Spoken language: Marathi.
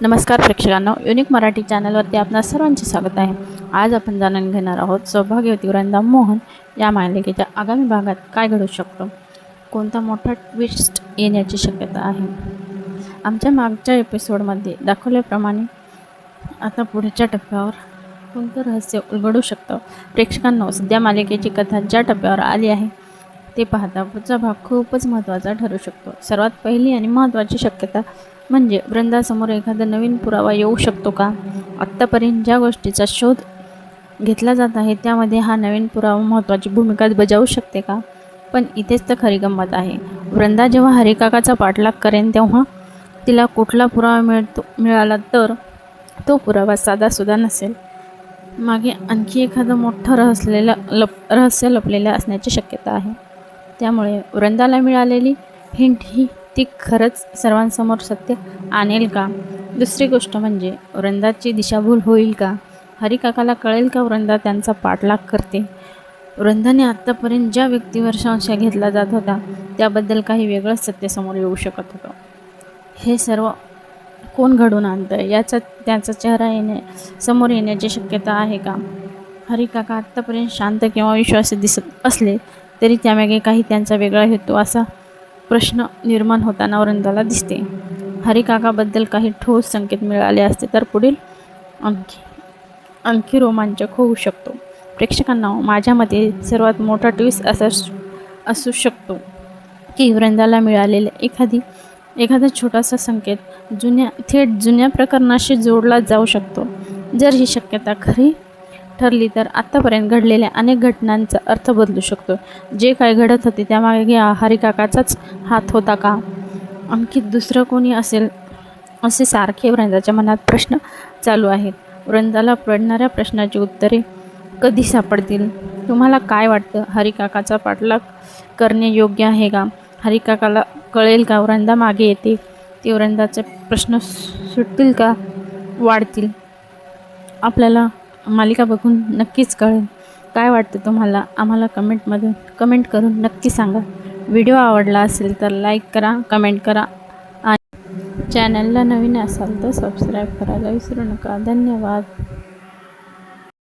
नमस्कार प्रेक्षकांनो, युनिक मराठी चॅनलवरती आपणा सर्वांचे स्वागत आहे। आज आपण जाणून घेणार आहोत सौभाग्यवती वृंदा मोहन या मालिकेच्या आगामी भागात काय घडू शकतो, कोणता मोठा ट्विस्ट येण्याची शक्यता आहे। आमच्या मागच्या एपिसोडमध्ये दाखवल्याप्रमाणे आता पुढच्या टप्प्यावर कोणतं रहस्य उलगडू शकतं। प्रेक्षकांनो, सध्या मालिकेची कथा ज्या टप्प्यावर आली आहे ते पाहता पुढचा भाग खूपच महत्त्वाचा ठरू शकतो। सर्वात पहिली आणि महत्त्वाची शक्यता म्हणजे वृंदासमोर एखादा नवीन पुरावा येऊ शकतो का। आत्तापर्यंत ज्या गोष्टीचा शोध घेतला जात आहे त्यामध्ये हा नवीन पुरावा महत्त्वाची भूमिका बजावू शकते का। पण इथेच तर खरी गंमत आहे। वृंदा जेव्हा हरिकाकाचा पाठलाग करेन तेव्हा तिला कुठला पुरावा मिळाला तर तो पुरावा साधासुद्धा नसेल, मागे आणखी एखादं मोठं रहस्य लपलेलं असण्याची शक्यता आहे। त्यामुळे वृंदाला मिळालेली हिंट ही ती खरंच सर्वांसमोर सत्य आणेल का। दुसरी गोष्ट म्हणजे वृंदाची दिशाभूल होईल का। हरिकाकाला कळेल का वृंदा त्यांचा पाठलाग करते। वृंदाने आत्तापर्यंत ज्या व्यक्तीवर संशय घेतला जात होता त्याबद्दल काही वेगळंच सत्य समोर येऊ शकत होतं। हे सर्व कोण घडून आणतं याचा त्याचा चेहरा समोर येण्याची शक्यता आहे का। हरिकाका आत्तापर्यंत शांत किंवा विश्वासी दिसत असले तरी त्यामागे काही त्यांचा वेगळा हेतू असा प्रश्न निर्माण होताना वृंदाला दिसते। हरिकाकाबद्दल काही ठोस संकेत मिळाले असते तर पुढील आणखी रोमांचक होऊ शकतो। प्रेक्षकांना, माझ्या मते सर्वात मोठा ट्विस्ट असू शकतो की वृंदाला मिळालेले एखादा छोटासा संकेत थेट जुन्या प्रकरणाशी जोडला जाऊ शकतो। जर ही शक्यता खरी ठरली तर आत्तापर्यंत घडलेल्या अनेक घटनांचा अर्थ बदलू शकतो। जे काय घडत होते त्यामागे हरिकाकाचाच हात होता का, आणखी दुसरं कोणी असेल, असे सारखे वृंदाच्या मनात प्रश्न चालू आहेत। वृंदाला पडणाऱ्या प्रश्नाची उत्तरे कधी सापडतील। तुम्हाला काय वाटतं, हरिकाकाचा पाठलाग करणे योग्य आहे का। हरिकाकाला कळेल का वृंदा मागे येते, ते वृंदाचे प्रश्न सुटतील का वाढतील। आपल्याला मालिका बघून नक्कीच कळेल। काय वाटतं तुम्हाला, आम्हाला कमेंट करून नक्की सांगा। व्हिडिओ आवडला असेल तर लाईक करा, कमेंट करा आणि चॅनलला नवीन असाल तर सबस्क्राईब करायला विसरू नका। धन्यवाद।